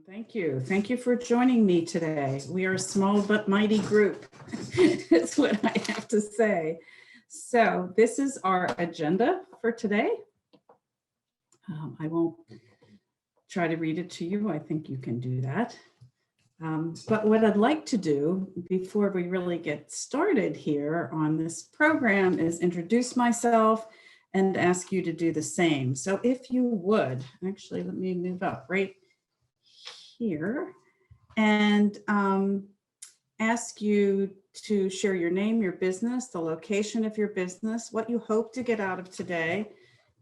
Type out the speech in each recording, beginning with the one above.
Thank you. Thank you for joining me today. We are a small but mighty group. That's what I have to say. So this is our agenda for today. I won't try to read it to you. I think you can do that. But what I'd like to do before we really get started here on this program is introduce myself and ask you to do the same. So if you would, actually, let me move up right here and ask you to share your name, your business, the location of your business, what you hope to get out of today,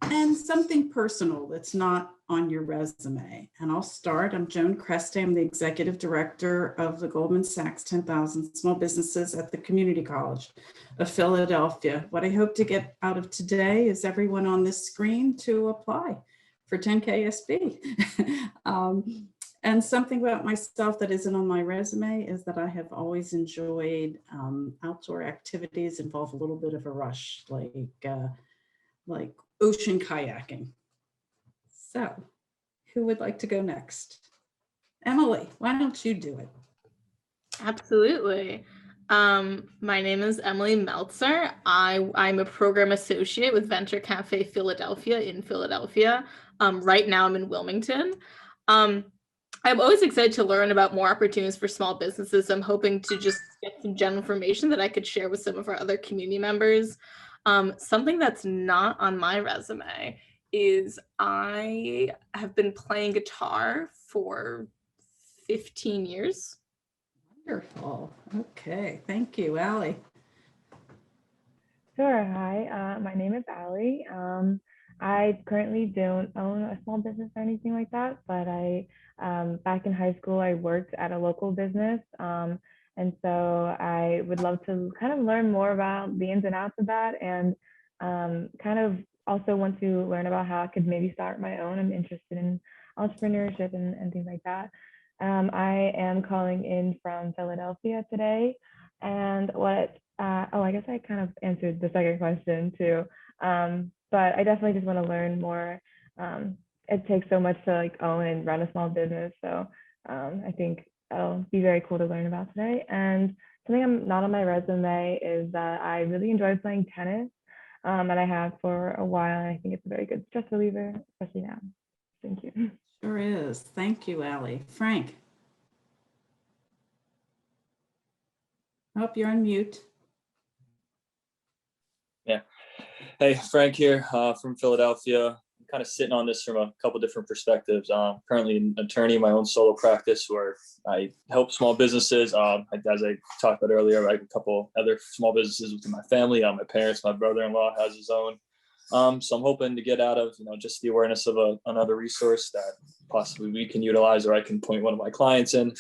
and something personal that's not on your resume. And I'll start. I'm Joan Chrestay. I'm the Executive Director of the Goldman Sachs 10,000 Small Businesses at the Community College of Philadelphia. What I hope to get out of today is everyone on this screen to apply for 10KSB. And something about myself that isn't on my resume is that I have always enjoyed outdoor activities involve a little bit of a rush, like ocean kayaking. So who would like to go next? Emily, why don't you do it? Absolutely. My name is Emily Meltzer. I'm a program associate with Venture Cafe Philadelphia in Philadelphia. Right now I'm in Wilmington. I'm always excited to learn about more opportunities for small businesses. I'm hoping to just get some general information that I could share with some of our other community members. Something that's not on my resume is I have been playing guitar for 15 years. Wonderful. Okay, thank you. Allie. Sure. Hi, my name is Allie. I currently don't own a small business or anything like that, but back in high school, I worked at a local business. And so I would love to kind of learn more about the ins and outs of that, and kind of also want to learn about how I could maybe start my own. I'm interested in entrepreneurship and things like that. I am calling in from Philadelphia today. And I guess I kind of answered the second question too. But I definitely just want to learn more. It takes so much to own and run a small business. So I think that'll be very cool to learn about today. And something I'm not on my resume is that I really enjoy playing tennis. And I have for a while. And I think it's a very good stress reliever, especially now. Thank you. Sure is. Thank you, Allie. Frank. I hope you're on mute. Yeah. Hey, Frank here from Philadelphia. I'm kind of sitting on this from a couple different perspectives. I'm currently an attorney in my own solo practice where I help small businesses. As I talked about earlier, I have a couple other small businesses within my family. My parents, my brother-in-law has his own. So I'm hoping to get out of, just the awareness of another resource that possibly we can utilize, or I can point one of my clients in.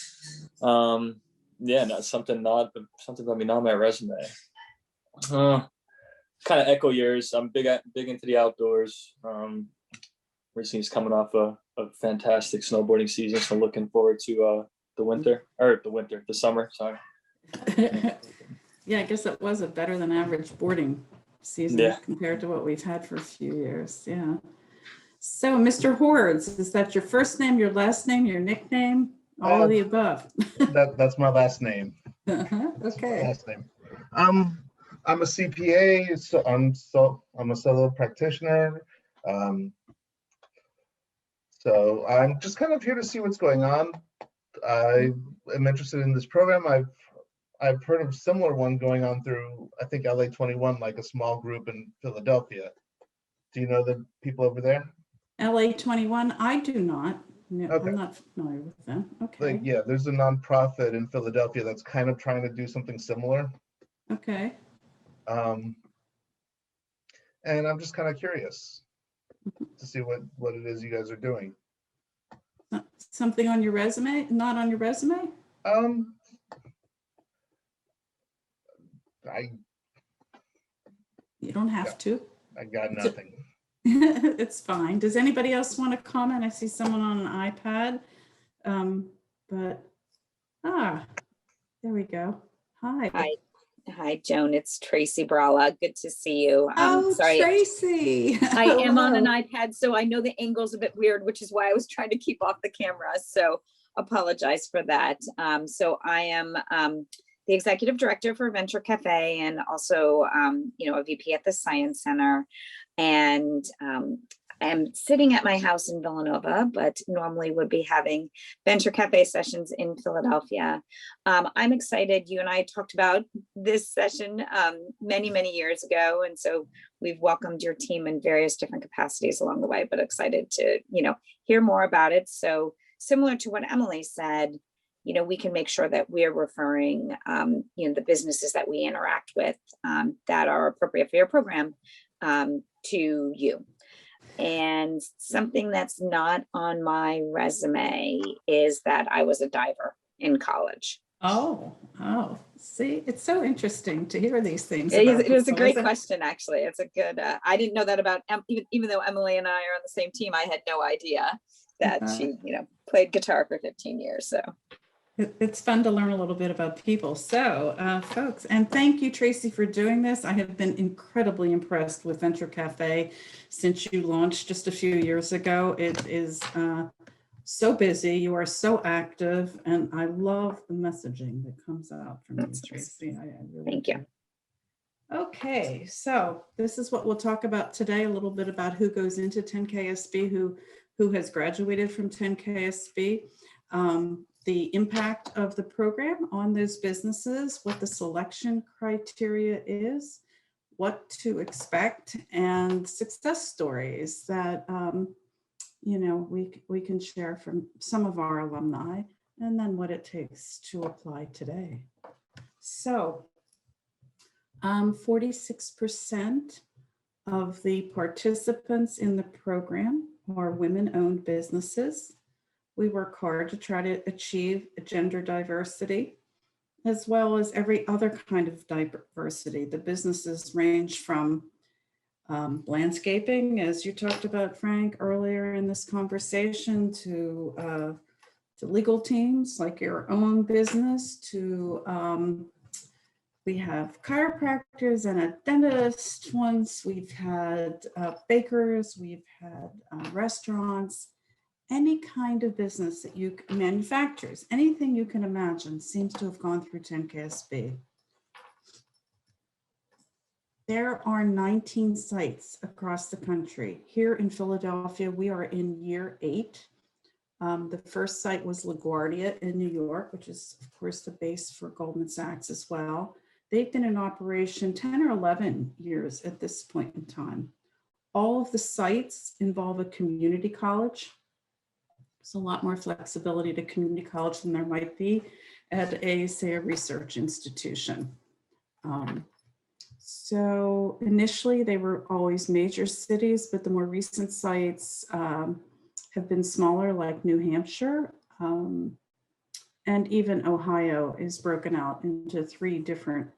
Something not on my resume. Kind of echo yours. I'm big into the outdoors. Recently, it's coming off a fantastic snowboarding season, so looking forward to the summer. Sorry. Yeah, I guess it was a better than average boarding season compared to what we've had for a few years. Yeah. So, Mr. Hordes, is that your first name, your last name, your nickname, all of the above? That's my last name. Okay. Last name. I'm a CPA. So I'm a solo practitioner. So I'm just kind of here to see what's going on. I am interested in this program. I've heard of a similar one going on through, I think, LA21, like a small group in Philadelphia. Do you know the people over there? LA21, I do not. No, Okay. I'm not familiar with them. Okay. Yeah, there's a nonprofit in Philadelphia that's kind of trying to do something similar. Okay. And I'm just kind of curious to see what it is you guys are doing. Something on your resume? Not on your resume? You don't have to. I got nothing. It's fine. Does anybody else want to comment? I see someone on an iPad. There we go. Hi. Hi, Joan. It's Tracy Brala. Good to see you. Sorry, Tracy. I am on an iPad, so I know the angle's a bit weird, which is why I was trying to keep off the camera. So apologize for that. So I am the executive director for Venture Cafe, and also, a VP at the Science Center. And I'm sitting at my house in Villanova, but normally would be having Venture Cafe sessions in Philadelphia. I'm excited. You and I talked about this session many, many years ago. And so we've welcomed your team in various different capacities along the way, but excited to, hear more about it. So similar to what Emily said, we can make sure that we're referring, the businesses that we interact with that are appropriate for your program to you. And something that's not on my resume is that I was a diver in college. Oh, see, it's so interesting to hear these things. It is a great question, actually. It's a good, I didn't know that about, even though Emily and I are on the same team, I had no idea that she, played guitar for 15 years, so. It's fun to learn a little bit about people. So, folks, and thank you, Tracy, for doing this. I have been incredibly impressed with Venture Cafe since you launched just a few years ago. It is so busy. You are so active, and I love the messaging that comes out from you, Tracy. I really Thank you. Okay, so this is what we'll talk about today, a little bit about who goes into 10KSB, who has graduated from 10KSB. The impact of the program on those businesses, what the selection criteria is, what to expect, and success stories that we can share from some of our alumni, and then what it takes to apply today. So 46% of the participants in the program are women-owned businesses. We work hard to try to achieve gender diversity, as well as every other kind of diversity. The businesses range from landscaping, as you talked about, Frank, earlier in this conversation, to legal teams like your own business, to we have chiropractors and a dentist once, we've had bakers, we've had restaurants. Any kind of business that you manufacturers, anything you can imagine seems to have gone through 10KSB. There are 19 sites across the country. Here in Philadelphia, we are in year 8. The first site was LaGuardia in New York, which is of course the base for Goldman Sachs as well. They've been in operation 10 or 11 years at this point in time. All of the sites involve a community college. There's a lot more flexibility to community college than there might be at a research institution. So initially they were always major cities, but the more recent sites have been smaller, like New Hampshire, and even Ohio is broken out into three different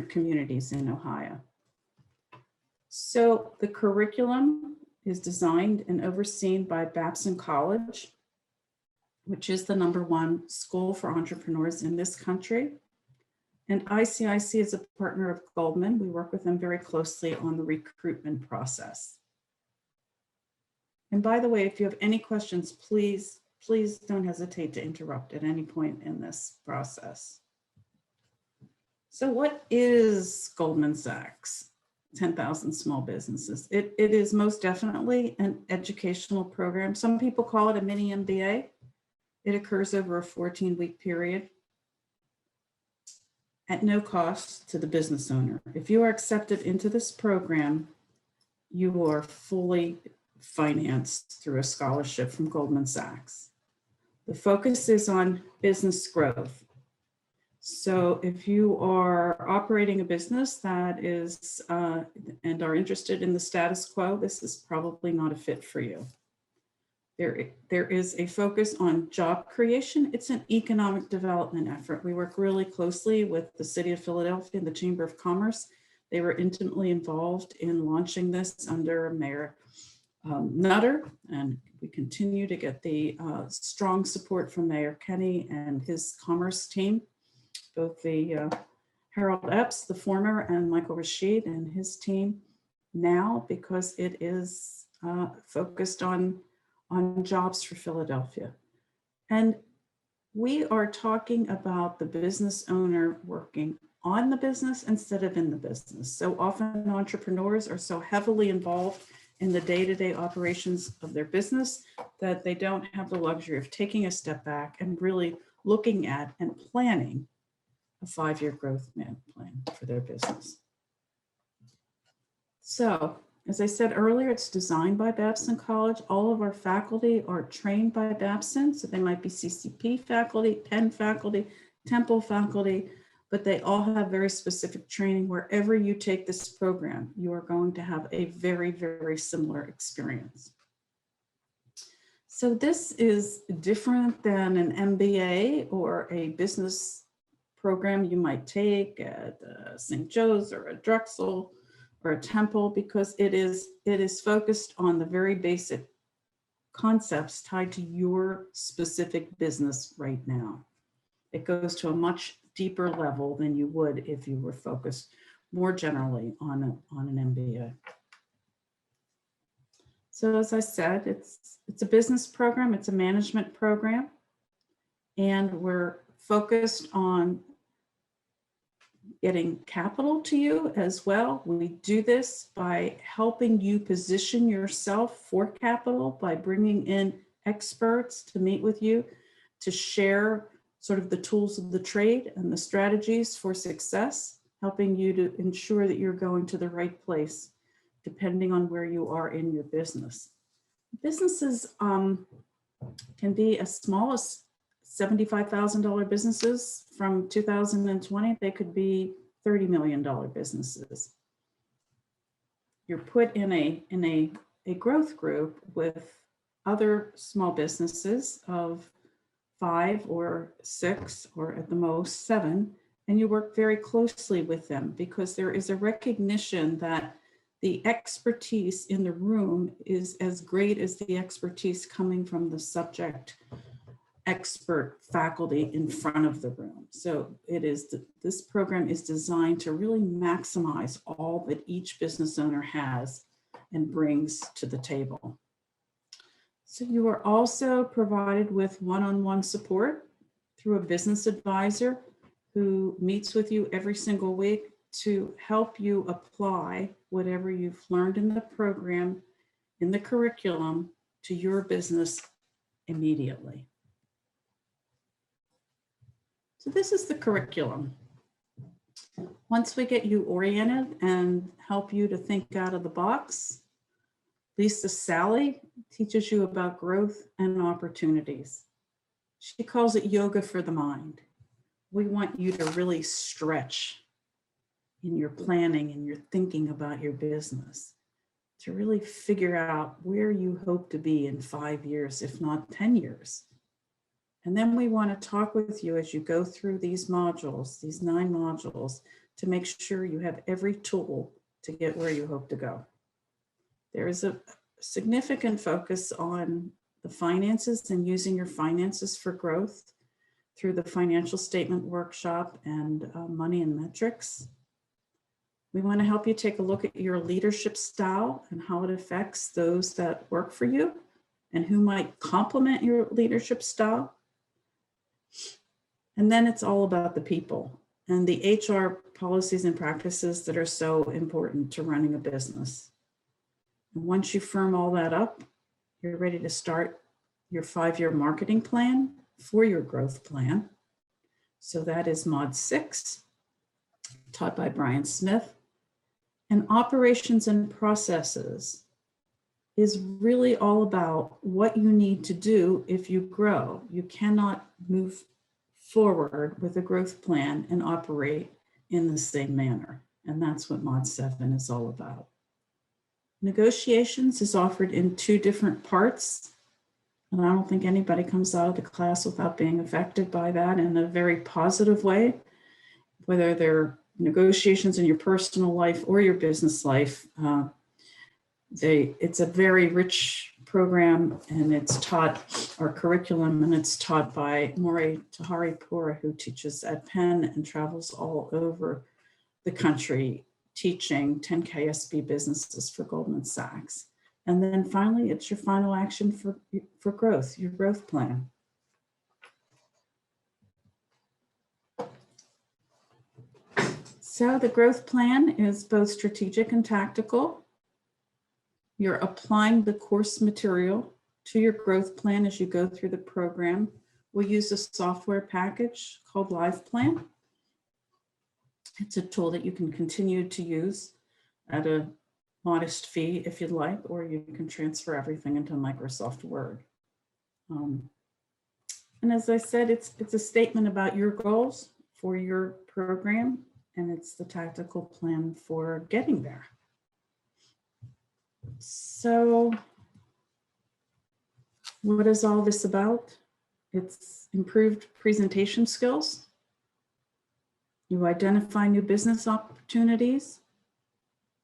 communities in Ohio. So the curriculum is designed and overseen by Babson College, which is the #1 school for entrepreneurs in this country. And ICIC is a partner of Goldman. We work with them very closely on the recruitment process. And by the way, if you have any questions, please don't hesitate to interrupt at any point in this process. So what is Goldman Sachs? 10,000 small businesses. It is most definitely an educational program. Some people call it a mini MBA. It occurs over a 14-week period at no cost to the business owner. If you are accepted into this program, you are fully financed through a scholarship from Goldman Sachs. The focus is on business growth. So if you are operating a business that is and are interested in the status quo, this is probably not a fit for you. There is a focus on job creation. It's an economic development effort. We work really closely with the City of Philadelphia and the Chamber of Commerce. They were intimately involved in launching this under Mayor Nutter, and we continue to get the strong support from Mayor Kenny and his commerce team, both the Harold Epps, the former, and Michael Rashid and his team now, because it is focused on on Jobs for Philadelphia. And we are talking about the business owner working on the business instead of in the business. So often entrepreneurs are so heavily involved in the day-to-day operations of their business that they don't have the luxury of taking a step back and really looking at and planning a 5-year growth plan for their business. So, as I said earlier, it's designed by Babson College. All of our faculty are trained by Babson, so they might be CCP faculty, Penn faculty, Temple faculty, but they all have very specific training. Wherever you take this program, you are going to have a very, very similar experience. So this is different than an MBA or a business program you might take at St. Joe's or a Drexel or a Temple, because it is focused on the very basic concepts tied to your specific business right now. It goes to a much deeper level than you would if you were focused more generally on an MBA. So as I said, it's a business program, it's a management program, and we're focused on getting capital to you as well. We do this by helping you position yourself for capital, by bringing in experts to meet with you, to share sort of the tools of the trade and the strategies for success, helping you to ensure that you're going to the right place, depending on where you are in your business. Businesses can be as small as $75,000 businesses from 2020. They could be $30 million businesses. You're put in a growth group with other small businesses of 5 or 6 or at the most 7, and you work very closely with them because there is a recognition that the expertise in the room is as great as the expertise coming from the subject expert faculty in front of the room. So this program is designed to really maximize all that each business owner has and brings to the table. So you are also provided with one-on-one support through a business advisor who meets with you every single week to help you apply whatever you've learned in the program, in the curriculum, to your business immediately. So this is the curriculum. Once we get you oriented and help you to think out of the box, Lisa Sally teaches you about growth and opportunities. She calls it yoga for the mind. We want you to really stretch in your planning and your thinking about your business, to really figure out where you hope to be in 5 years, if not 10 years. And then we want to talk with you as you go through these modules, these 9 modules, to make sure you have every tool to get where you hope to go. There is a significant focus on the finances and using your finances for growth through the financial statement workshop and money and metrics. We want to help you take a look at your leadership style and how it affects those that work for you and who might complement your leadership style. And then it's all about the people and the HR policies and practices that are so important to running a business. And once you firm all that up, you're ready to start your 5-year marketing plan for your growth plan. So that is Mod 6, taught by Brian Smith. And operations and processes is really all about what you need to do if you grow. You cannot move forward with a growth plan and operate in the same manner. And that's what Mod 7 is all about. Negotiations is offered in 2 different parts. And I don't think anybody comes out of the class without being affected by that in a very positive way, whether they're negotiations in your personal life or your business life. It's a very rich program, and it's taught, our curriculum, and it's taught by Morey Tahari-Pura, who teaches at Penn and travels all over the country teaching 10K SB businesses for Goldman Sachs. And then finally, it's your final action for growth, your growth plan. So the growth plan is both strategic and tactical. You're applying the course material to your growth plan as you go through the program. We'll use a software package called LivePlan. It's a tool that you can continue to use at a modest fee if you'd like, or you can transfer everything into Microsoft Word. And as I said, it's a statement about your goals for your program, and it's the tactical plan for getting there. So what is all this about? It's improved presentation skills. You identify new business opportunities.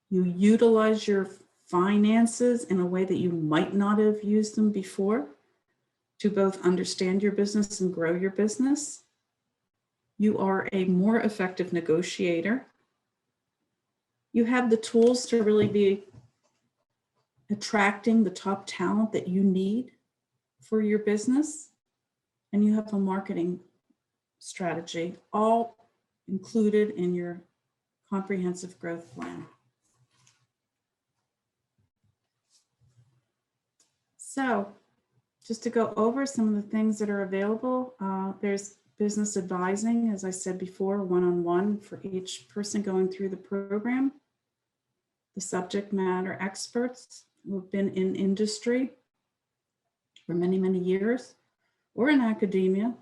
You utilize your finances in a way that you might not have used them before to both understand your business and grow your business. You are a more effective negotiator. You have the tools to really be attracting the top talent that you need for your business. And you have a marketing strategy, all included in your comprehensive growth plan. So just to go over some of the things that are available, there's business advising, as I said before, one-on-one for each person going through the program. The subject matter experts who have been in industry for many, many years or in academia.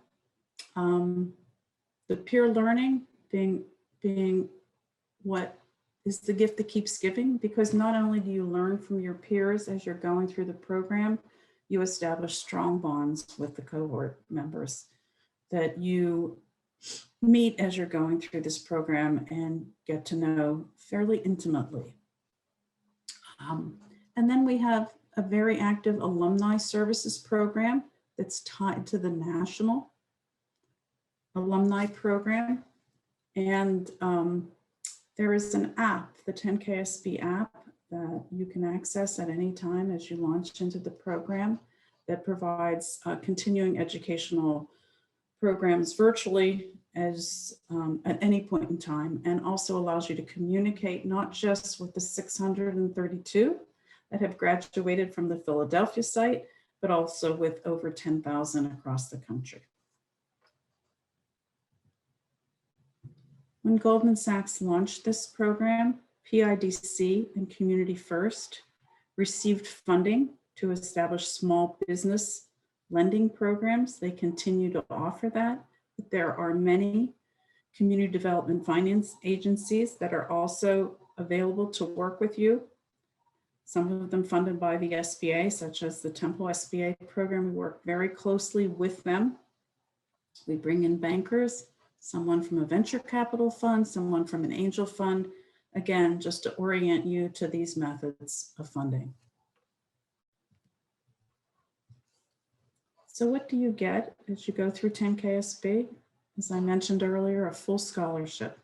The peer learning being what is the gift that keeps giving, because not only do you learn from your peers as you're going through the program, you establish strong bonds with the cohort members that you meet as you're going through this program and get to know fairly intimately. And then we have a very active alumni services program that's tied to the national alumni program. And there is an app, the 10KSB app, that you can access at any time as you launch into the program, that provides continuing educational programs virtually as at any point in time, and also allows you to communicate not just with the 632 that have graduated from the Philadelphia site, but also with over 10,000 across the country. When Goldman Sachs launched this program, PIDC and Community First received funding to establish small business lending programs. They continue to offer that. But there are many community development finance agencies that are also available to work with you. Some of them funded by the SBA, such as the Temple SBA program. We work very closely with them. We bring in bankers, someone from a venture capital fund, someone from an angel fund, again, just to orient you to these methods of funding. So what do you get as you go through 10KSB? As I mentioned earlier, a full scholarship.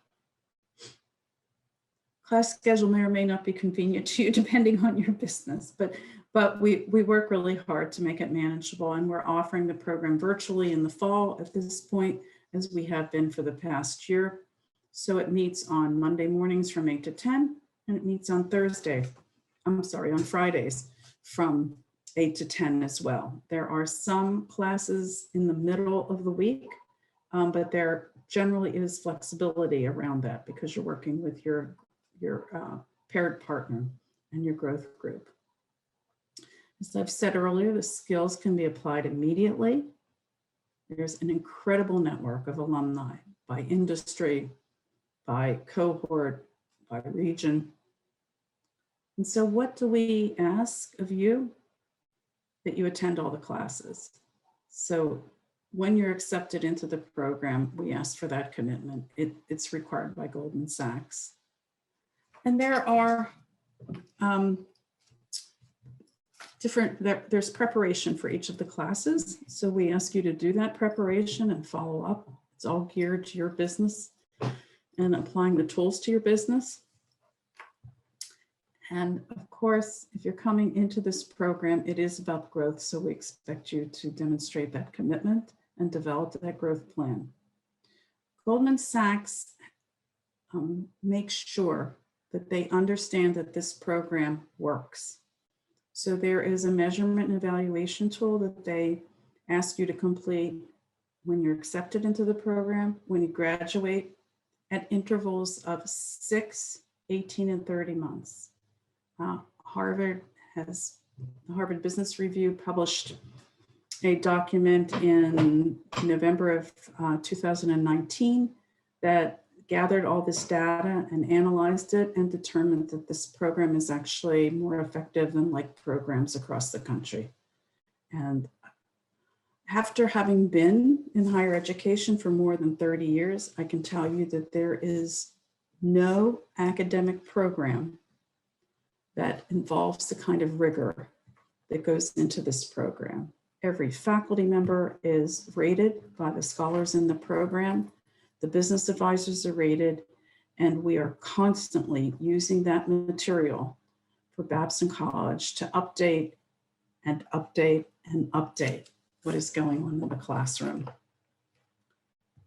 Class schedule may or may not be convenient to you depending on your business, but we work really hard to make it manageable, and we're offering the program virtually in the fall at this point, as we have been for the past year. So it meets on Monday mornings from 8 to 10, and it meets on on Fridays from 8 to 10 as well. There are some classes in the middle of the week, but there generally is flexibility around that because you're working with your paired partner and your growth group. As I've said earlier, the skills can be applied immediately. There's an incredible network of alumni by industry, by cohort, by region. And so what do we ask of you? That you attend all the classes. So when you're accepted into the program, we ask for that commitment. It's required by Goldman Sachs. And there are there's preparation for each of the classes. So we ask you to do that preparation and follow up. It's all geared to your business and applying the tools to your business. And of course, if you're coming into this program, it is about growth. So we expect you to demonstrate that commitment and develop that growth plan. Goldman Sachs makes sure that they understand that this program works. So there is a measurement and evaluation tool that they ask you to complete when you're accepted into the program, when you graduate, at intervals of 6, 18, and 30 months. The Harvard Business Review published a document in November of 2019 that gathered all this data and analyzed it and determined that this program is actually more effective than like programs across the country. And after having been in higher education for more than 30 years, I can tell you that there is no academic program that involves the kind of rigor that goes into this program. Every faculty member is rated by the scholars in the program. The business advisors are rated, and we are constantly using that material for Babson College to update and update and update what is going on in the classroom.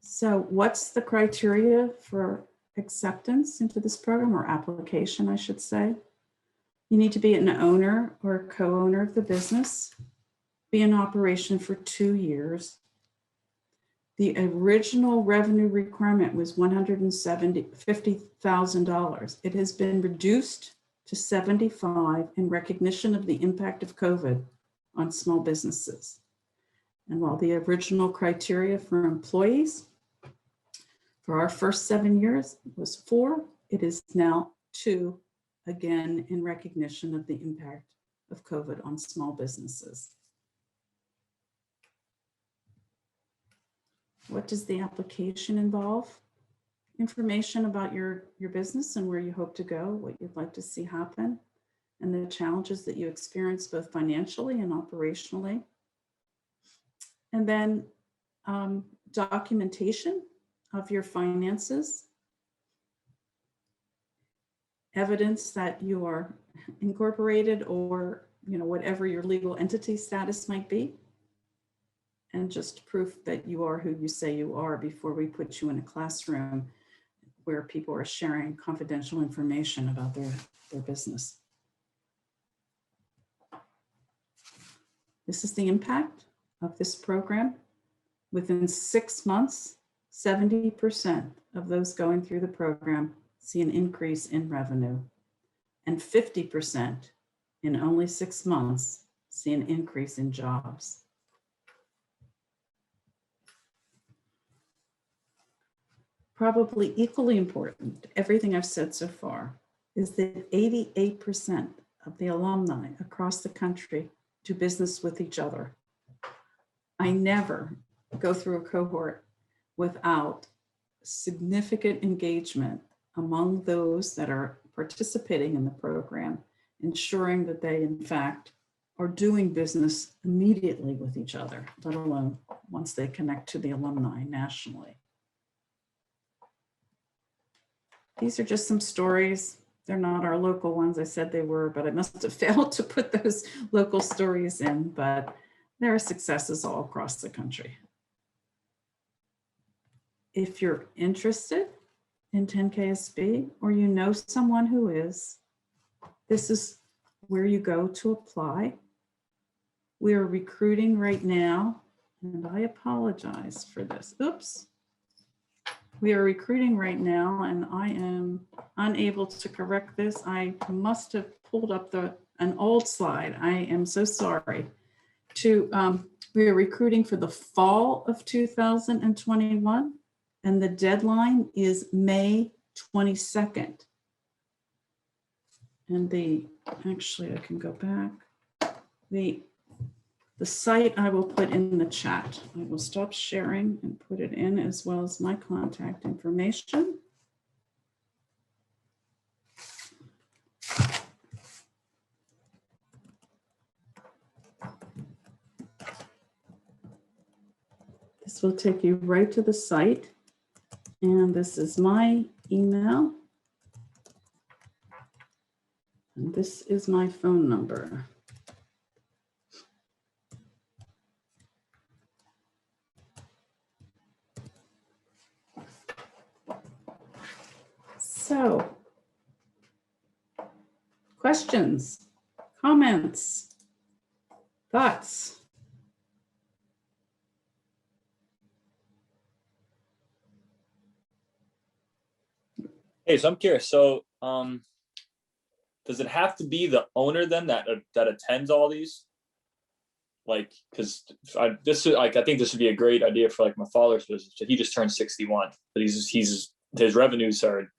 So what's the criteria for acceptance into this program, or application, I should say? You need to be an owner or co-owner of the business, be in operation for 2 years. The original revenue requirement was $150,000. It has been reduced to $75,000 in recognition of the impact of COVID on small businesses. And while the original criteria for employees for our first 7 years was 4, it is now 2, again, in recognition of the impact of COVID on small businesses. What does the application involve? Information about your business and where you hope to go, what you'd like to see happen, and the challenges that you experience both financially and operationally. And then documentation of your finances, evidence that you are incorporated, or whatever your legal entity status might be, and just proof that you are who you say you are before we put you in a classroom where people are sharing confidential information about their business. This is the impact of this program. Within 6 months, 70% of those going through the program see an increase in revenue, and 50% in only 6 months see an increase in jobs. Probably equally important to everything I've said so far is that 88% of the alumni across the country do business with each other. I never go through a cohort without significant engagement among those that are participating in the program, ensuring that they, in fact, are doing business immediately with each other, let alone once they connect to the alumni nationally. These are just some stories. They're not our local ones. I said they were, but I must have failed to put those local stories in, but there are successes all across the country. If you're interested in 10KSB, or you know someone who is, this is where you go to apply. We are recruiting right now, and I apologize for this. Oops. We are recruiting right now, and I am unable to correct this. I must have pulled up an old slide. I am so sorry. We are recruiting for the fall of 2021, and the deadline is May 22nd. And actually I can go back. The site I will put in the chat. I will stop sharing and put it in, as well as my contact information. This will take you right to the site. And this is my email. And this is my phone number. So, questions, comments, thoughts? Hey, so I'm curious. So, does it have to be the owner then that attends all these? Like, because I think this would be a great idea for like my father's business. He just turned 61, but his revenues are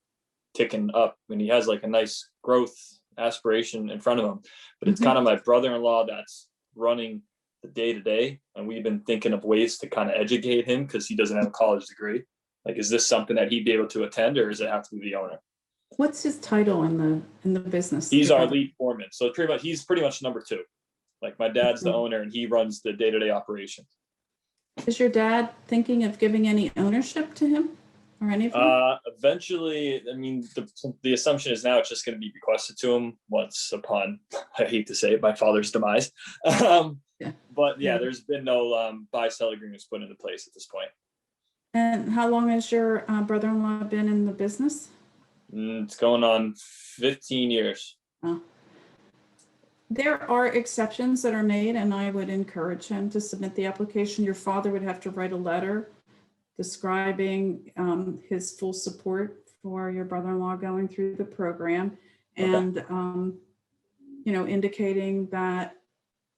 ticking up, and he has like a nice growth aspiration in front of him. But it's kind of my brother-in-law that's running the day-to-day, and we've been thinking of ways to kind of educate him because he doesn't have a college degree. Like, is this something that he'd be able to attend, or does it have to be the owner? What's his title in the business? He's our lead foreman, so he's pretty much number two. Like, my dad's the owner, and he runs the day-to-day operation. Is your dad thinking of giving any ownership to him or anything? Eventually, I mean, the assumption is now it's just going to be requested to him once upon, I hate to say it, my father's demise. But yeah, there's been no buy-sell agreements put into place at this point. And how long has your brother-in-law been in the business? It's going on 15 years. Oh. There are exceptions that are made, and I would encourage him to submit the application. Your father would have to write a letter describing his full support for your brother-in-law going through the program, and indicating that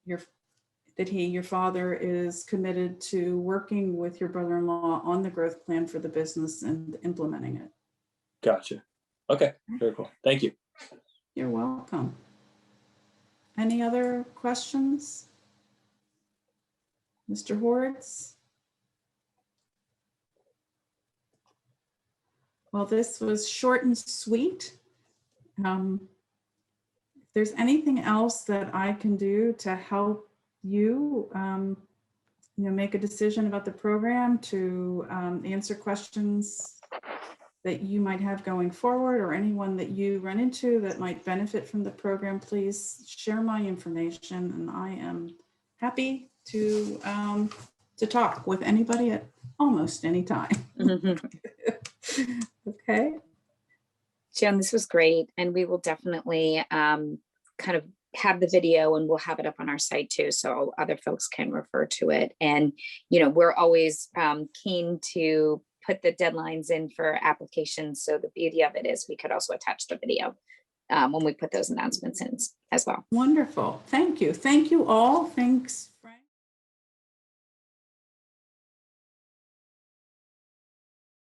your father is committed to working with your brother-in-law on the growth plan for the business and implementing it. Gotcha. Okay, very cool. Thank you. You're welcome. Any other questions? Mr. Horwitz? Well, this was short and sweet. If there's anything else that I can do to help you, make a decision about the program, to answer questions that you might have going forward, or anyone that you run into that might benefit from the program, please share my information, and I am happy to talk with anybody at almost any time. Okay. Joan, this was great. And we will definitely kind of have the video, and we'll have it up on our site too, so other folks can refer to it. And, we're always keen to put the deadlines in for applications. So the beauty of it is we could also attach the video when we put those announcements in as well. Wonderful. Thank you. Thank you all. Thanks